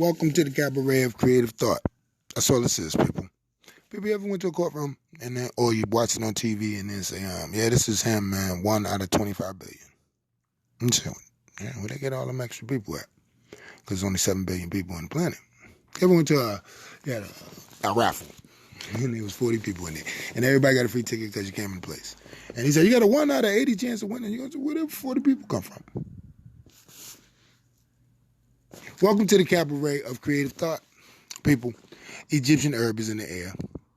Welcome to the cabaret of creative thought. That's all this is, people. People, you ever went to a courtroom and then, or you watch it on TV and then say, yeah, this is him, man, 1 out of 25 billion. And so, yeah, where they get all them extra people at? Because there's only 7 billion people on the planet. You ever went to a raffle? And there was 40 people in there. And everybody got a free ticket because you came in place. And he said, you got a 1 out of 80 chance of winning. You go, where did 40 people come from? Welcome to the cabaret of creative thought. People, Egyptian herb is in the air,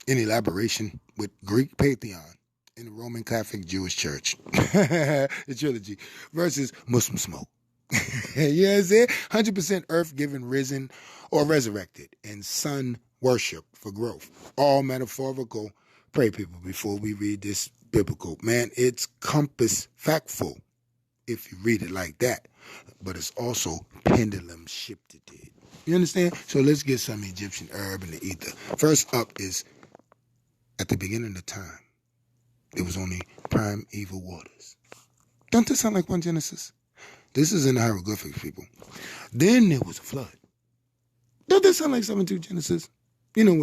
in elaboration with Greek pantheon in the Roman Catholic Jewish Church. The trilogy versus Muslim smoke. You know what I'm saying? 100% earth given, risen, or resurrected, and sun worship for growth. All metaphorical. Pray, people, before we read this biblical. Man, it's compass factful if you read it like that. But it's also pendulum shifted. You understand? So let's get some Egyptian herb in the ether. First up is, at the beginning of time, there was only primeval waters. Don't this sound like 1 Genesis? This is in the hieroglyphics, people. Then there was a flood. Don't this sound like 7-2 Genesis? You know,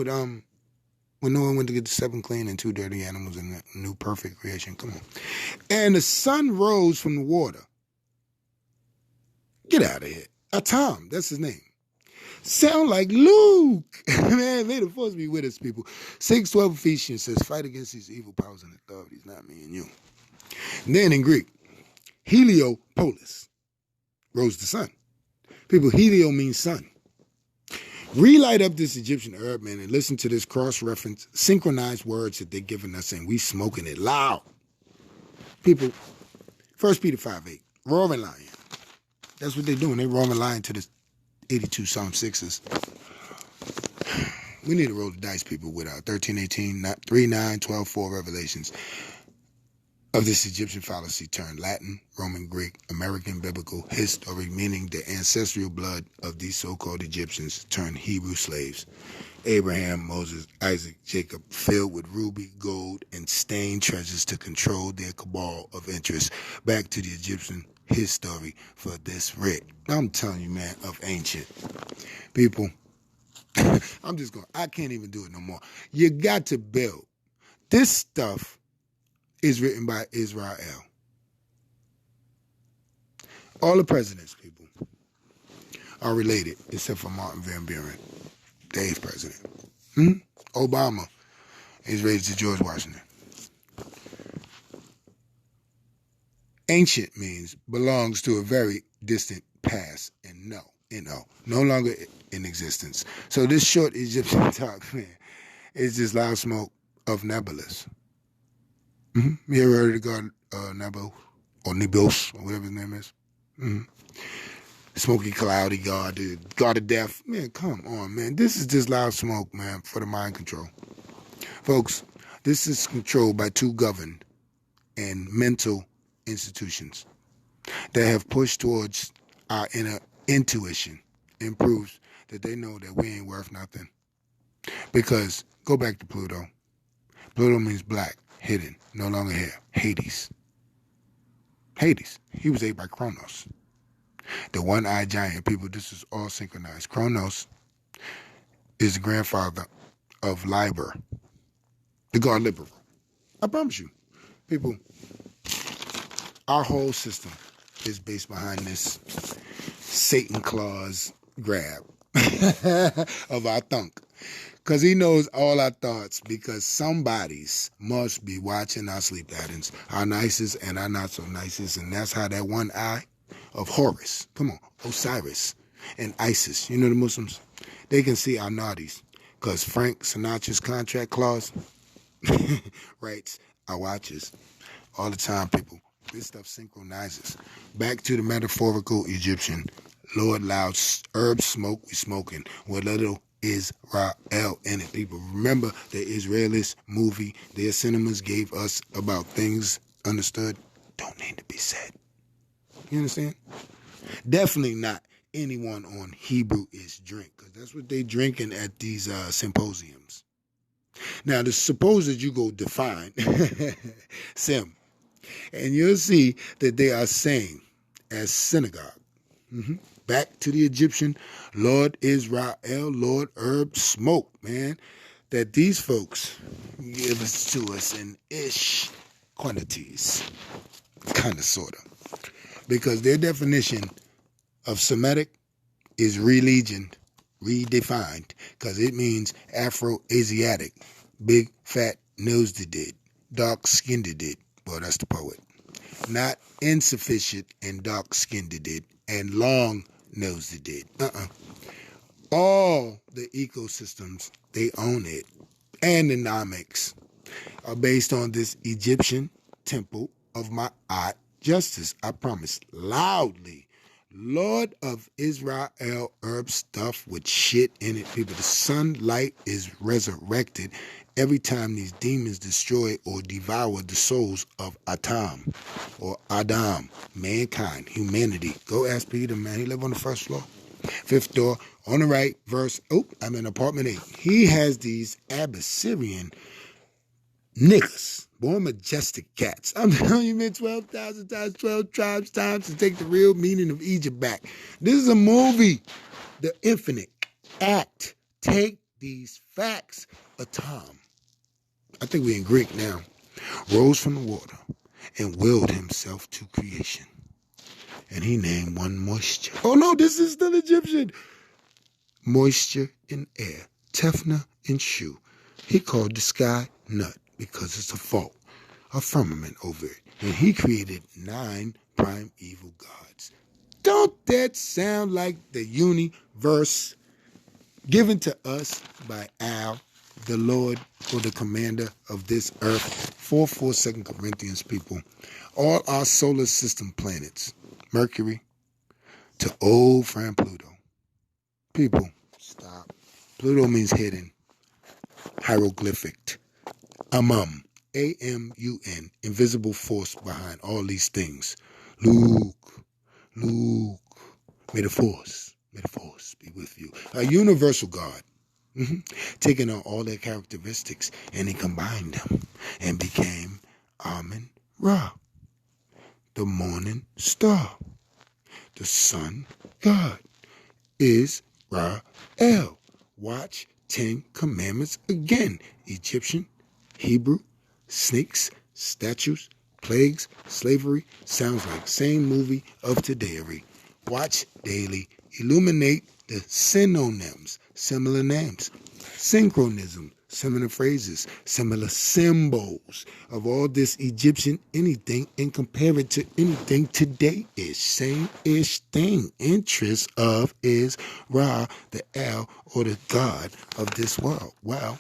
when Noah went to get the 7 clean and 2 dirty animals in the new perfect creation. Come on. And the sun rose from the water. Get out of here. Tom, that's his name. Sound like Luke. Man, may the force be with us, people. 6:12 Ephesians says, fight against these evil powers and authorities, not me and you. And then in Greek, Heliopolis, rose the sun. People, helio means sun. Relight up this Egyptian herb, man, and listen to this cross-reference, synchronized words that they're giving us, and we smoking it loud. People, 1 Peter 5:8, roaring lion. That's what they're doing. They roaring lion to the 82 Psalm 6s. We need to roll the dice, people, with our 13, 18, 3, 9, 12, 4 revelations of this Egyptian fallacy turned Latin, Roman, Greek, American, biblical history, meaning the ancestral blood of these so-called Egyptians turned Hebrew slaves. Abraham, Moses, Isaac, Jacob, filled with ruby, gold, and stained treasures to control their cabal of interest. Back to the Egyptian history for this writ. I'm telling you, man, of ancient people. I can't even do it no more. You got to build. This stuff is written by Israel. All the presidents, people, are related, except for Martin Van Buren, the 8th president. Obama is related to George Washington. Ancient means belongs to a very distant past, and no longer in existence. So this short Egyptian talk, man, is just loud smoke of nebulous. You ever heard of the god Nebo, or Nebos, or whatever his name is? Smoky, cloudy god, the god of death. Man, come on, man. This is just loud smoke, man, for the mind control. Folks, this is controlled by 2 governed and mental institutions that have pushed towards our inner intuition and proves that they know that we ain't worth nothing. Because, go back to Pluto. Pluto means black, hidden, no longer here. Hades. He was ate by Kronos. The one-eyed giant. People, this is all synchronized. Kronos is the grandfather of Liber, the god Liberal. I promise you. People, our whole system is based behind this Satan claws grab of our thunk. Because he knows all our thoughts, because somebody's must be watching our sleep patterns, our nicest and our not so nicest. And that's how that one eye of Horus, come on, Osiris and Isis, you know the Muslims, they can see our naughties. Because Frank Sinatra's contract clause writes our watches all the time, people. This stuff synchronizes. Back to the metaphorical Egyptian. Lord loud herb smoke we smoking with little Israel in it. People, remember the Israelis movie their cinemas gave us about things understood don't need to be said. You understand? Definitely not anyone on Hebrew is drink, because that's what they drinking at these symposiums. Now, suppose that you go define sim, and you'll see that they are saying as synagogue, back to the Egyptian, Lord Israel, Lord Herb Smoke, man, that these folks give us to us in ish quantities, kind of, sort of, because their definition of Semitic is redefined, because it means Afro-Asiatic, big, fat, nose-to-did, dark-skinned-did. Well, that's the poet. Not insufficient and dark-skinned-did and long-nosed-did. All the ecosystems, they own it, and the nomics are based on this Egyptian temple of Ma'at justice. I promise, loudly. Lord of Israel, herb stuff with shit in it, people. The sunlight is resurrected every time these demons destroy or devour the souls of Atam or Adam, mankind, humanity. Go ask Peter, man. He live on the first floor. Fifth door, on the right, verse, I'm in apartment 8. He has these Abyssinian niggas, born majestic cats. I'm telling you, man, 12,000 times 12 tribes times to take the real meaning of Egypt back. This is a movie, The Infinite Act. Take these facts. Atam, I think we're in Greek now, rose from the water and willed himself to creation. And he named one moisture. Oh no, this is still Egyptian. Moisture in air, Tefna in shoe. He called the sky nut because it's a fault, a firmament over it. And he created 9 primeval gods. Don't that sound like the universe given to us by Al, the Lord or the commander of this earth? 4:4 2 Corinthians, people. All our solar system planets, Mercury to old friend Pluto. People, stop. Pluto means hidden. Hieroglyphic. Amun, A-M-U-N, invisible force behind all these things. Luke, may the force be with you. A universal God, taking on all their characteristics, and he combined them and became Amun-Ra, the morning star, the sun God, Israel. Watch 10 Commandments again. Egyptian, Hebrew, snakes, statues, plagues, slavery. Sounds like same movie of today. Watch daily. Illuminate the synonyms, similar names, synchronism, similar phrases, similar symbols of all this Egyptian anything and compare it to anything today-ish. Same-ish thing. Interest of is Ra, the El, or the God of this world. Well,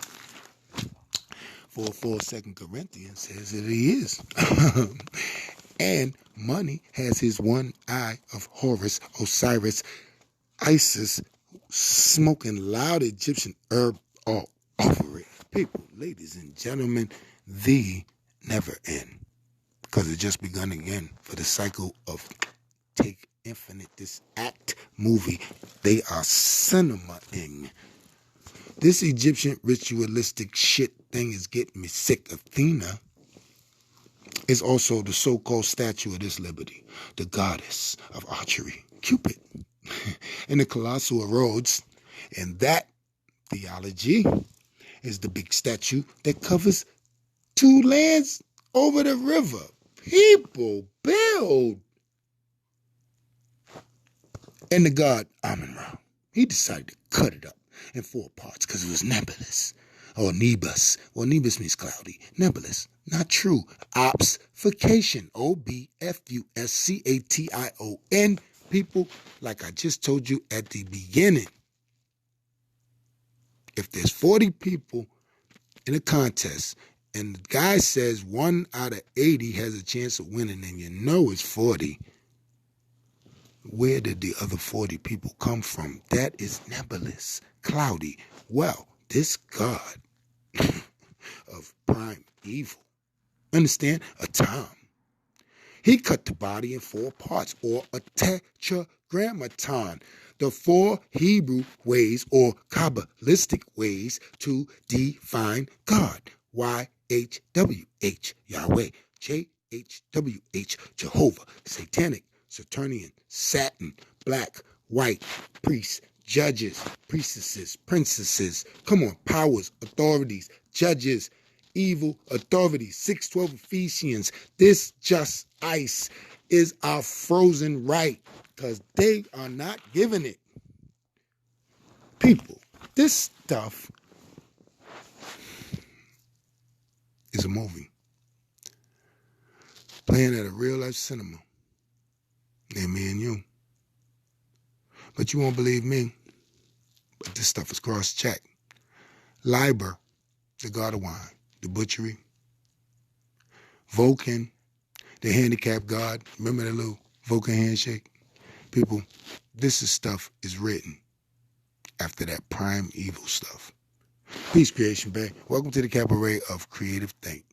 4:4 2 Corinthians says that he is. And money has his one eye of Horus, Osiris, Isis, smoking loud Egyptian herb all over it. People, ladies and gentlemen, the never end. Because it just begun again for the cycle of Take Infinite, this act movie. They are cinema-ing. This Egyptian ritualistic shit thing is getting me sick. Athena is also the so-called statue of this liberty, the goddess of archery, Cupid, and the colossal of Rhodes. And that theology is the big statue that covers 2 lands over the river. People build. And the god Amun-Ra, he decided to cut it up in 4 parts because it was nebulous. Or Nebus. Well, Nebus means cloudy. Nebulous. Not true. Obfuscation. Obfuscation. People, like I just told you at the beginning, if there's 40 people in a contest and the guy says 1 out of 80 has a chance of winning and you know it's 40, where did the other 40 people come from? That is nebulous, cloudy. Well, this God of prime evil, understand? Atam. He cut the body in 4 parts, or a tetragrammaton, the 4 Hebrew ways or Kabbalistic ways to define God. YHWH, Yahweh. JHWH, Jehovah. Satanic, Saturnian, Satin, Black, white, priests, judges, priestesses, princesses, come on, powers, authorities, judges, evil authorities, 612 Ephesians. This just ice is our frozen right, because they are not giving it. People, this stuff is a movie playing at a real life cinema near me and you. But you won't believe me, but this stuff is cross-checked. Liber, the god of wine, the butchery. Vulcan, the handicap god. Remember that little Vulcan handshake? People, this stuff is written after that prime evil stuff. Peace, Creation Bay. Welcome to the cabaret of Creative Think.